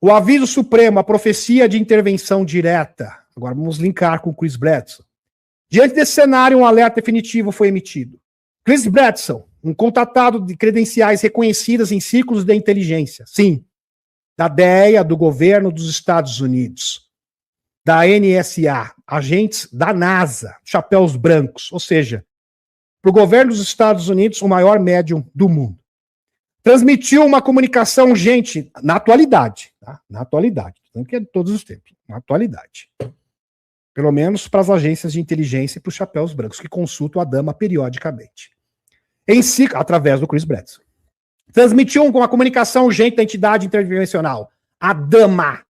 O aviso supremo, a profecia de intervenção direta. Agora vamos linkar com Chris Bledsoe. Diante desse cenário, um alerta definitivo foi emitido. Chris Bledsoe, um contatado de credenciais reconhecidas em círculos de inteligência, sim, da DEA, do governo dos Estados Unidos, da NSA, agentes da NASA, chapéus brancos, ou seja, para o governo dos Estados Unidos, o maior médium do mundo. Transmitiu uma comunicação urgente, na atualidade, tá? Na atualidade, não que é de todos os tempos, na atualidade. Pelo menos para as agências de inteligência e para os chapéus brancos, que consultam a dama periodicamente. Em si, através do Chris Bledsoe. Transmitiu uma comunicação urgente da entidade intervencional, a dama.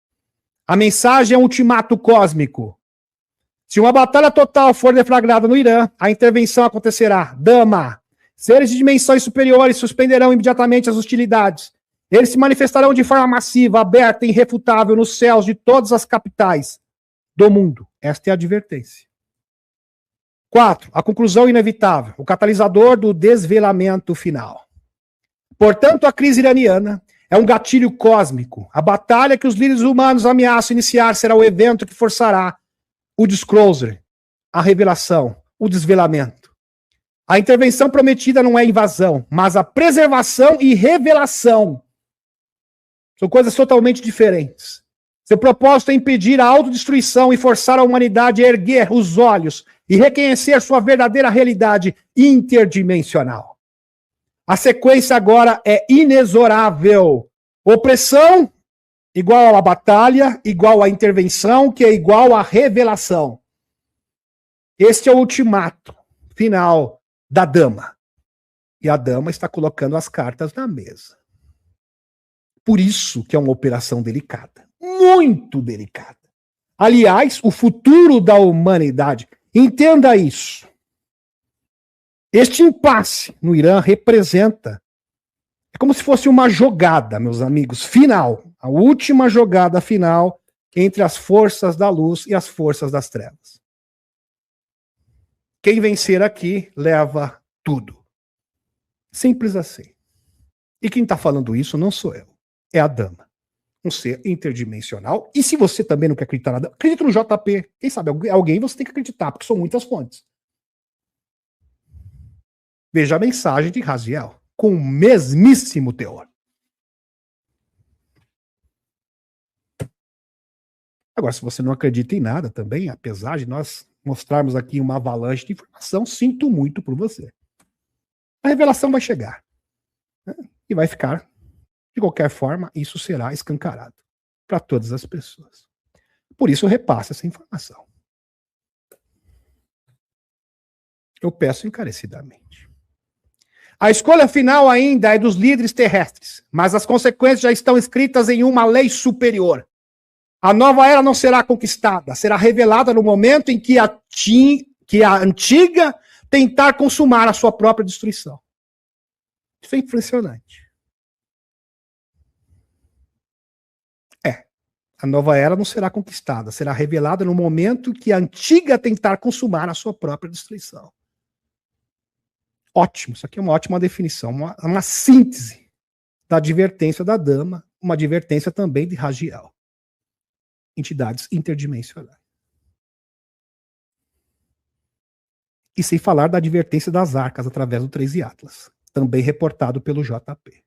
A mensagem é um ultimato cósmico. Se uma batalha total for deflagrada no Irã, a intervenção acontecerá. Dama. Seres de dimensões superiores suspenderão imediatamente as hostilidades. Eles se manifestarão de forma massiva, aberta e irrefutável nos céus de todas as capitais do mundo. Esta é a advertência. 4. A conclusão inevitável. O catalisador do desvelamento final. Portanto, a crise iraniana é um gatilho cósmico. A batalha que os líderes humanos ameaçam iniciar será o evento que forçará o disclosure, a revelação, o desvelamento. A intervenção prometida não é invasão, mas a preservação e revelação. São coisas totalmente diferentes. Seu propósito é impedir a autodestruição e forçar a humanidade a erguer os olhos e reconhecer sua verdadeira realidade interdimensional. A sequência agora é inexorável. Opressão igual à batalha, igual à intervenção, que é igual à revelação. Este é o ultimato final da dama. E a dama está colocando as cartas na mesa. Por isso que é uma operação delicada. Muito delicada. Aliás, o futuro da humanidade. Entenda isso. Este impasse no Irã representa, é como se fosse uma jogada, meus amigos, final. A última jogada final entre as forças da luz e as forças das trevas. Quem vencer aqui leva tudo. Simples assim. E quem está falando isso não sou eu. É a dama. Um ser interdimensional. E se você também não quer acreditar nada, acredita no JP. Quem sabe alguém você tem que acreditar, porque são muitas fontes. Veja a mensagem de Raziel, com o mesmíssimo teor. Agora, se você não acredita em nada também, apesar de nós mostrarmos aqui uma avalanche de informação, sinto muito por você. A revelação vai chegar. Né? E vai ficar. De qualquer forma, isso será escancarado para todas as pessoas. Por isso, eu repasso essa informação. Eu peço encarecidamente. A escolha final ainda é dos líderes terrestres, mas as consequências já estão escritas em uma lei superior. A nova era não será conquistada, será revelada no momento em que a antiga tentar consumar a sua própria destruição. Isso é impressionante. A nova era não será conquistada, será revelada no momento que a antiga tentar consumar a sua própria destruição. Ótimo, isso aqui é uma ótima definição, uma síntese da advertência da dama, uma advertência também de Raziel. Entidades interdimensionais. E sem falar da advertência das arcas através do 13 Atlas, também reportado pelo JP.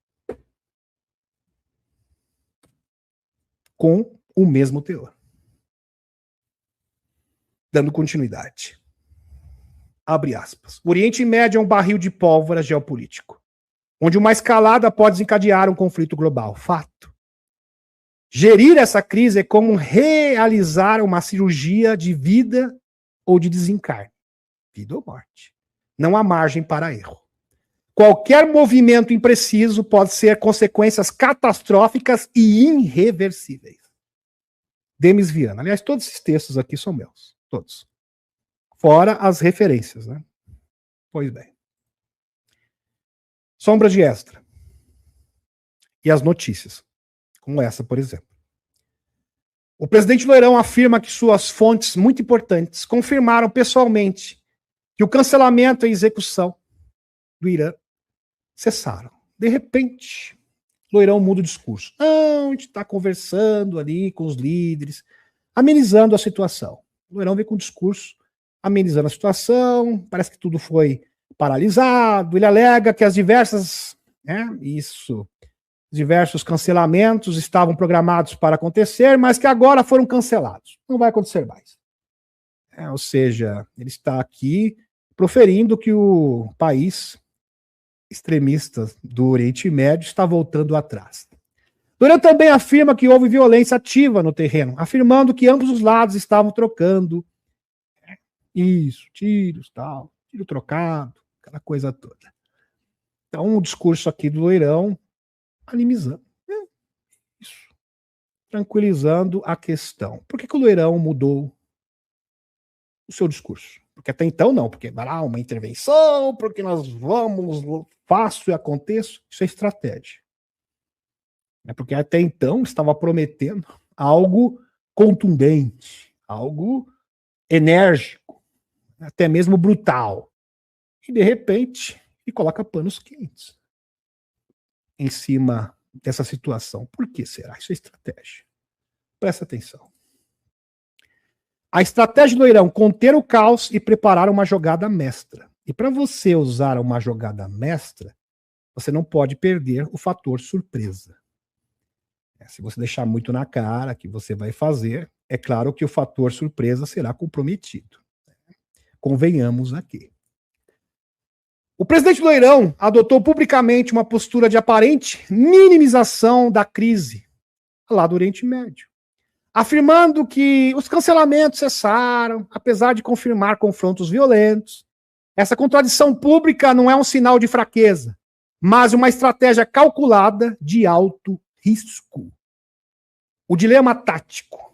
Com o mesmo teor. Dando continuidade. Abre aspas. O Oriente Médio é um barril de pólvora geopolítico, onde uma escalada pode desencadear um conflito global. Fato. Gerir essa crise é como realizar uma cirurgia de vida ou de desencarne. Vida ou morte. Não há margem para erro. Qualquer movimento impreciso pode ser consequências catastróficas e irreversíveis. Demis Viana. Aliás, todos esses textos aqui são meus. Todos. Fora as referências, né? Pois bem. Sombra de Extra. E as notícias. Como essa, por exemplo. O presidente Loirão afirma que suas fontes muito importantes confirmaram pessoalmente que o cancelamento e execução do Irã cessaram. De repente, Loirão muda o discurso. Não, a gente está conversando ali com os líderes, amenizando a situação. Loirão vem com o discurso, amenizando a situação, parece que tudo foi paralisado. Ele alega que as diversos cancelamentos estavam programados para acontecer, mas que agora foram cancelados. Não vai acontecer mais. Ou seja, ele está aqui proferindo que o país extremista do Oriente Médio está voltando atrás. Duran também afirma que houve violência ativa no terreno, afirmando que ambos os lados estavam trocando tiros, tal, tiro trocado, aquela coisa toda. Então, o discurso aqui do Loirão animizando, tranquilizando a questão. Por que o Loirão mudou o seu discurso? Porque até então não, porque vai lá uma intervenção, porque nós vamos, faço e aconteço, isso é estratégia. É porque até então estava prometendo algo contundente, algo enérgico, até mesmo brutal. E de repente, ele coloca panos quentes em cima dessa situação. Por que será? Isso é estratégia. Presta atenção. A estratégia do Loirão, conter o caos e preparar uma jogada mestra. E para você usar uma jogada mestra, você não pode perder o fator surpresa. Se você deixar muito na cara que você vai fazer, é claro que o fator surpresa será comprometido. Convenhamos aqui. O presidente Loirão adotou publicamente uma postura de aparente minimização da crise lá do Oriente Médio, afirmando que os cancelamentos cessaram, apesar de confirmar confrontos violentos. Essa contradição pública não é um sinal de fraqueza, mas uma estratégia calculada de alto risco. O dilema tático.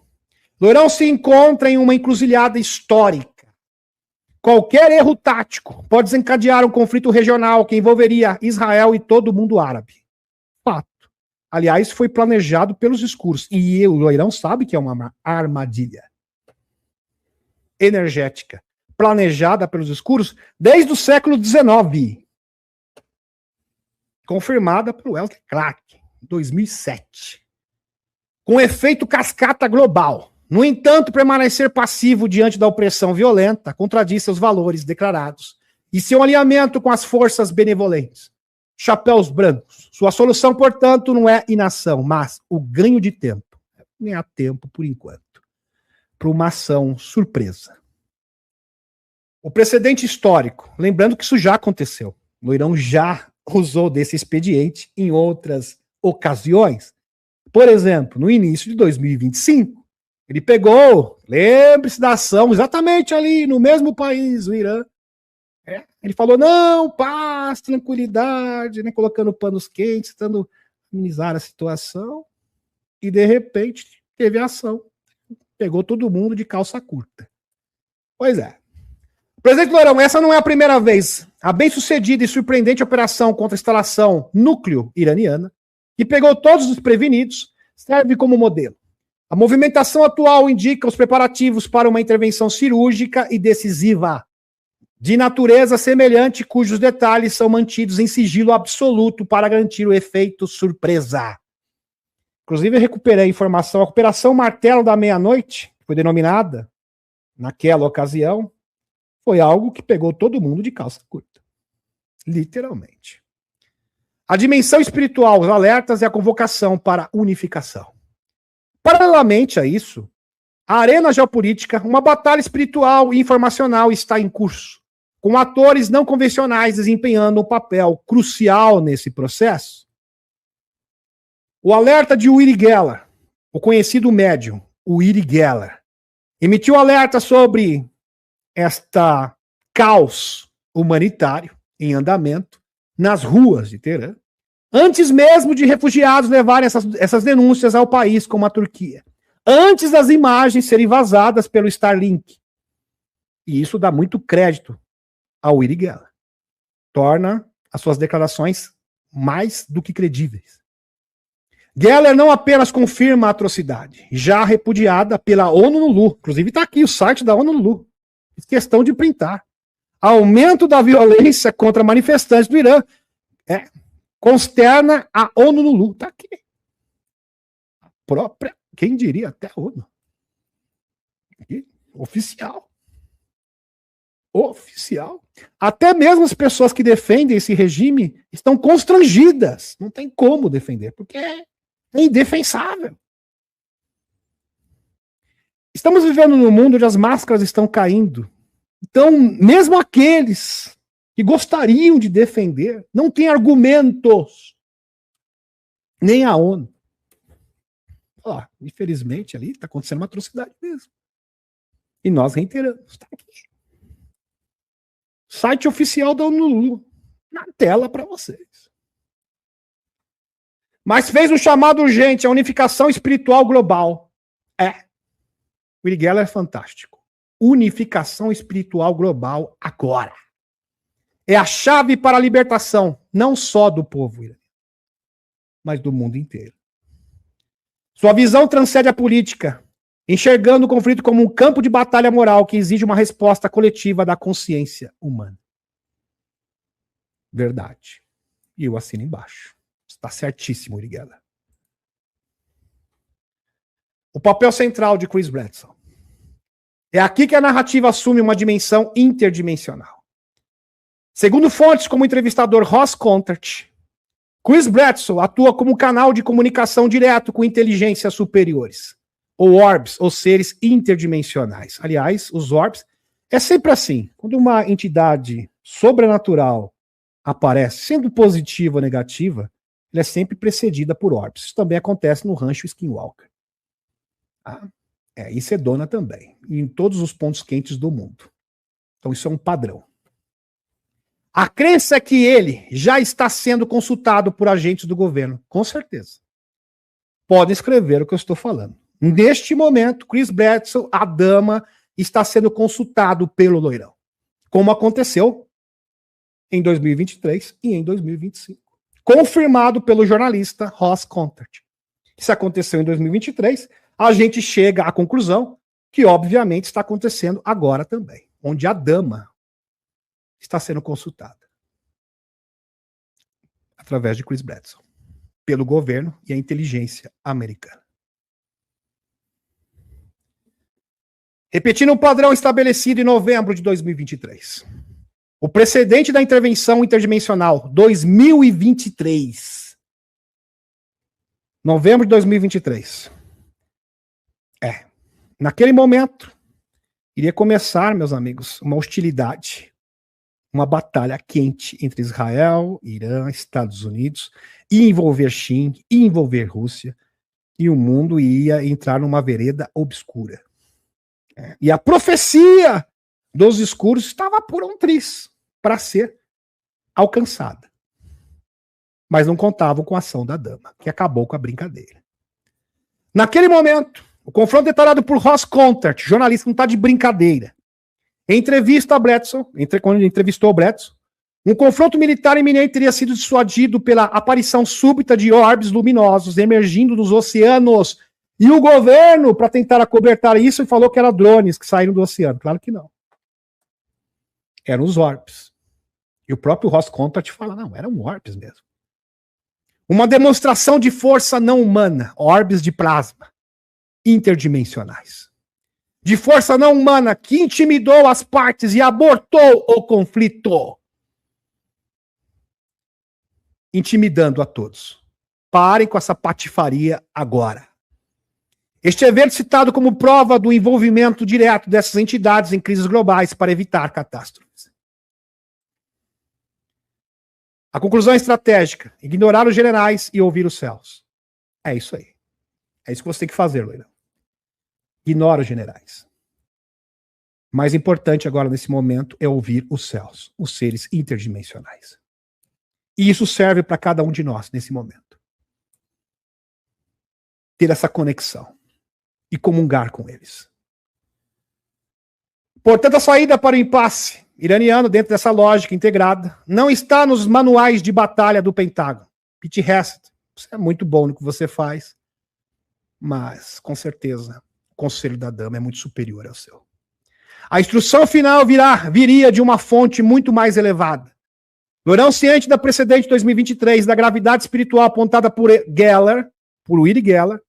Loirão se encontra em uma encruzilhada histórica. Qualquer erro tático pode desencadear um conflito regional que envolveria Israel e todo o mundo árabe. Fato. Aliás, foi planejado pelos discursos. E o Loirão sabe que é uma armadilha energética, planejada pelos discursos desde o século XIX. Confirmada pelo Wesley Clark, em 2007. Com efeito cascata global. No entanto, permanecer passivo diante da opressão violenta contradiz seus valores declarados e seu alinhamento com as forças benevolentes. Chapéus brancos. Sua solução, portanto, não é inação, mas o ganho de tempo. Nem há tempo, por enquanto, para uma ação surpresa. O precedente histórico, lembrando que isso já aconteceu. Loirão já usou desse expediente em outras ocasiões. Por exemplo, no início de 2025, ele pegou, lembre-se da ação, exatamente ali, no mesmo país, o Irã. Ele falou, não, paz, tranquilidade, né, colocando panos quentes, tentando amenizar a situação. E, de repente, teve ação. Pegou todo mundo de calça curta. Pois é. Presidente Loirão, essa não é a primeira vez. A bem-sucedida e surpreendente operação contra a instalação núcleo iraniana, que pegou todos os desprevenidos, serve como modelo. A movimentação atual indica os preparativos para uma intervenção cirúrgica e decisiva, de natureza semelhante, cujos detalhes são mantidos em sigilo absoluto para garantir o efeito surpresa. Inclusive, eu recuperei a informação, a Operação Martelo da Meia-Noite, que foi denominada, naquela ocasião, foi algo que pegou todo mundo de calça curta. Literalmente. A dimensão espiritual, os alertas e a convocação para a unificação. Paralelamente a isso, a arena geopolítica, uma batalha espiritual e informacional está em curso, com atores não convencionais desempenhando um papel crucial nesse processo. O alerta de Uri Geller, o conhecido médium, Uri Geller, emitiu alerta sobre esta caos humanitário em andamento nas ruas de Teherã, antes mesmo de refugiados levarem essas denúncias ao país como a Turquia, antes das imagens serem vazadas pelo Starlink. E isso dá muito crédito ao Uri Geller. Torna as suas declarações mais do que credíveis. Geller não apenas confirma a atrocidade, já repudiada pela ONU-LULU, inclusive está aqui o site da ONU-LULU, fiz questão de printar. Aumento da violência contra manifestantes do Irã. consterna a ONU. Tá aqui. A própria, quem diria, até a ONU. Aqui, oficial. Oficial. Até mesmo as pessoas que defendem esse regime estão constrangidas. Não tem como defender, porque é indefensável. Estamos vivendo num mundo onde as máscaras estão caindo. Então, mesmo aqueles que gostariam de defender não têm argumentos. Nem a ONU. Ó, infelizmente, ali está acontecendo uma atrocidade mesmo. E nós reiteramos. Está aqui. Site oficial da ONU. Na tela para vocês. Mas fez um chamado urgente à unificação espiritual global. O Uri Geller é fantástico. Unificação espiritual global agora. É a chave para a libertação, não só do povo iraniano, mas do mundo inteiro. Sua visão transcende a política, enxergando o conflito como um campo de batalha moral que exige uma resposta coletiva da consciência humana. Verdade. E eu assino embaixo. Está certíssimo, Uri Geller. O papel central de Chris Bledsoe. É aqui que a narrativa assume uma dimensão interdimensional. Segundo fontes como o entrevistador Ross Contert, Chris Bledsoe atua como canal de comunicação direto com inteligências superiores, ou orbs, ou seres interdimensionais. Aliás, os orbs é sempre assim. Quando uma entidade sobrenatural aparece, sendo positiva ou negativa, ela é sempre precedida por orbs. Isso também acontece no rancho Skinwalker. Em Sedona também, e em todos os pontos quentes do mundo. Então isso é um padrão. A crença é que ele já está sendo consultado por agentes do governo, com certeza. Podem escrever o que eu estou falando. Neste momento, Chris Bledsoe, a dama, está sendo consultado pelo loirão, como aconteceu em 2023 e em 2025. Confirmado pelo jornalista Ross Contert. Isso aconteceu em 2023, a gente chega à conclusão que, obviamente, está acontecendo agora também, onde a dama está sendo consultada através de Chris Bledsoe, pelo governo e a inteligência americana. Repetindo o padrão estabelecido em novembro de 2023. O precedente da intervenção interdimensional, 2023. Novembro de 2023. Naquele momento, iria começar, meus amigos, uma hostilidade, uma batalha quente entre Israel, Irã, Estados Unidos, ia envolver China, ia envolver Rússia, e o mundo ia entrar numa vereda obscura. E a profecia dos escuros estava por um triz para ser alcançada. Mas não contavam com a ação da dama, que acabou com a brincadeira. Naquele momento, o confronto detalhado por Ross Contert, jornalista que não está de brincadeira. Em entrevista a Bledsoe, quando ele entrevistou Bledsoe, um confronto militar iminente teria sido dissuadido pela aparição súbita de orbes luminosos emergindo dos oceanos. E o governo, para tentar acobertar isso, falou que eram drones que saíram do oceano. Claro que não. Eram os orbes. E o próprio Ross Contert fala, não, eram orbes mesmo. Uma demonstração de força não humana, orbes de plasma, interdimensionais. De força não humana que intimidou as partes e abortou o conflito. Intimidando a todos. Parem com essa patifaria agora. Este evento citado como prova do envolvimento direto dessas entidades em crises globais para evitar catástrofes. A conclusão estratégica: ignorar os generais e ouvir os céus. É isso aí. É isso que você tem que fazer, Loirão. Ignora os generais. Mais importante agora, nesse momento, é ouvir os céus, os seres interdimensionais. E isso serve para cada um de nós, nesse momento. Ter essa conexão e comungar com eles. Portanto, a saída para o impasse iraniano, dentro dessa lógica integrada, não está nos manuais de batalha do Pentágono. Pete Hegseth, você é muito bom no que você faz, mas, com certeza, o Conselho da Dama é muito superior ao seu. A instrução final viria de uma fonte muito mais elevada, Loirão, ciente da precedente de 2023, da gravidade espiritual apontada por Uri Geller,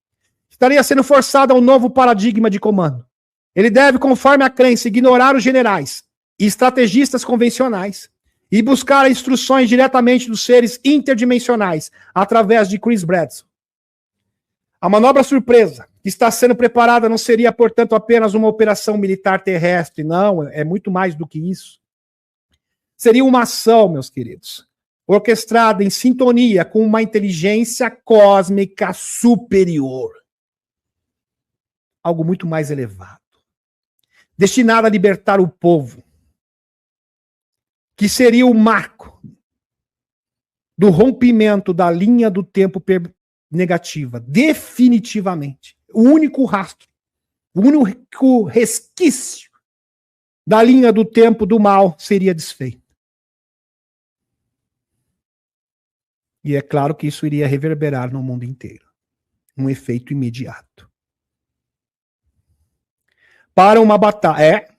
estaria sendo forçado a um novo paradigma de comando. Ele deve, conforme a crença, ignorar os generais e estrategistas convencionais e buscar instruções diretamente dos seres interdimensionais através de Chris Bradson. A manobra surpresa que está sendo preparada não seria, portanto, apenas uma operação militar terrestre. Não, é muito mais do que isso. Seria uma ação, meus queridos, orquestrada em sintonia com uma inteligência cósmica superior. Algo muito mais elevado. Destinado a libertar o povo. Que seria o marco do rompimento da linha do tempo negativa. Definitivamente. O único rastro, o único resquício da linha do tempo do mal seria desfeito. E é claro que isso iria reverberar no mundo inteiro. Um efeito imediato. Para uma batalha. É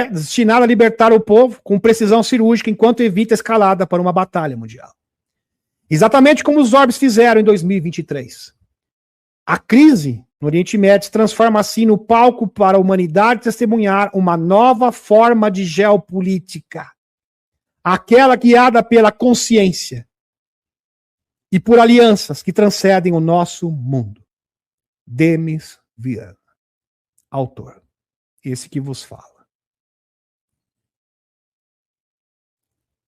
destinado a libertar o povo com precisão cirúrgica enquanto evita a escalada para uma batalha mundial. Exatamente como os orbes fizeram em 2023. A crise no Oriente Médio se transforma assim no palco para a humanidade testemunhar uma nova forma de geopolítica. Aquela guiada pela consciência e por alianças que transcendem o nosso mundo. Demis Viana, autor. Esse que vos fala.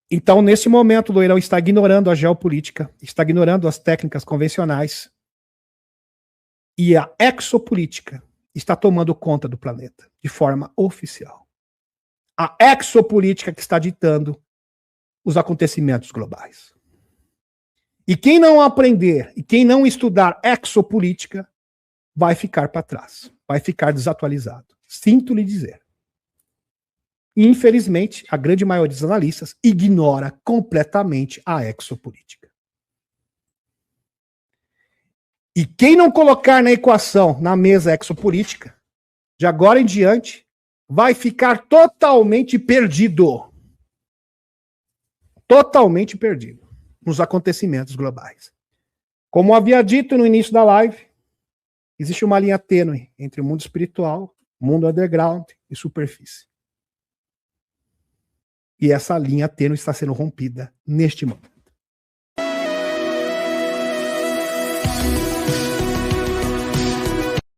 Então, nesse momento, o Loirão está ignorando a geopolítica, está ignorando as técnicas convencionais e a exopolítica está tomando conta do planeta de forma oficial. A exopolítica que está ditando os acontecimentos globais. E quem não aprender e quem não estudar exopolítica vai ficar para trás, vai ficar desatualizado. Sinto lhe dizer. Infelizmente, a grande maioria dos analistas ignora completamente a exopolítica. E quem não colocar na equação, na mesa exopolítica, de agora em diante, vai ficar totalmente perdido. Totalmente perdido nos acontecimentos globais. Como havia dito no início da live, existe uma linha tênue entre o mundo espiritual, mundo underground e superfície. E essa linha tênue está sendo rompida neste momento.